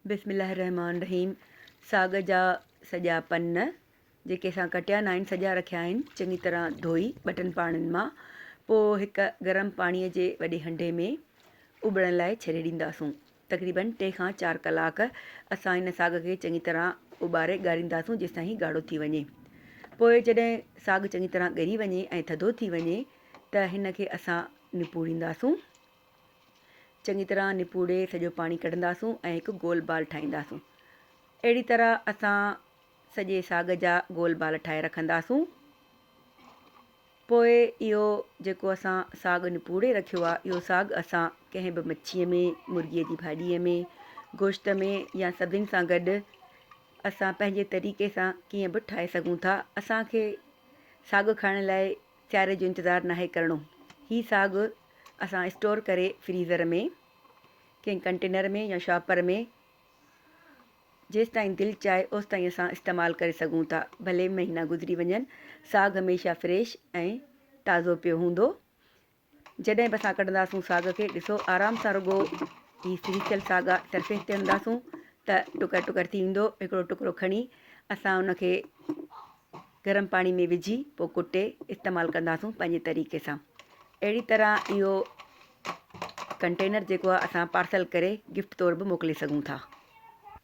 बिस्मिल्लाहिर्रहमानिर्रहीम। साग जा सॼा पन जेके असां कटिया न आहिनि सॼा रखिया आहिनि, चङी तरह धोई ॿ टिनि पाणिनि मां पोइ हिकु गरम पाणीअ जे वॾे हंडे में उबलण लाइ छॾे ॾींदासूं। तक़रीबन 3 खां 4 कलाक असां हिन साग खे चङी तरह उॿारे ॻारींदासूं जेसि ताईं ॻाढ़ो थी वञे। पोइ जॾहिं साग चङी तरह ॻरी वञे ऐं थधो थी वञे त हिन खे असां निपूड़ींदासूं। चङी तरह निपूड़े सॼो पाणी कढंदासूं ऐं हिकु गोल बाल ठाहींदासूं। अहिड़ी तरह असां सॼे साग जा गोल बाल ठाहे रखंदासूं। पोइ इहो जेको असां साग निपूड़े रखियो आहे, इहो साग असां कंहिं बि मच्छीअ में, मुर्गीअ जी भाॼीअ में, गोश्त में या सभिनी सां गॾु असां पंहिंजे तरीक़े सां कीअं बि ठाहे सघूं था। असांखे साग खाइण लाइ सियारे जो इंतज़ारु नाहे करिणो। हीउ साग असां स्टोर करे फ्रीज़र में कंहिं कंटेनर में या शॉपर में जेसि ताईं दिलि चाहे ओसि ताईं असां इस्तेमालु करे सघूं था। भले महीना गुज़री वञनि, साग हमेशह फ्रेश ऐं ताज़ो पियो हूंदो। जॾहिं बि असां कढंदासूं साग खे, ॾिसो आराम सां रुॻो हीउ सिरियल साग आहे, सरफेस ते हूंदासूं त टुकर टुकर थी ईंदो। हिकिड़ो टुकड़ो खणी असां उनखे गरम पाणी में विझी पोइ कुटे इस्तेमालु कंदासूं पंहिंजे तरीक़े सां। अहिड़ी तरह इहो कंटेनर जेको आहे असां पार्सल करे गिफ्ट तौरु बि मोकिले सघूं था।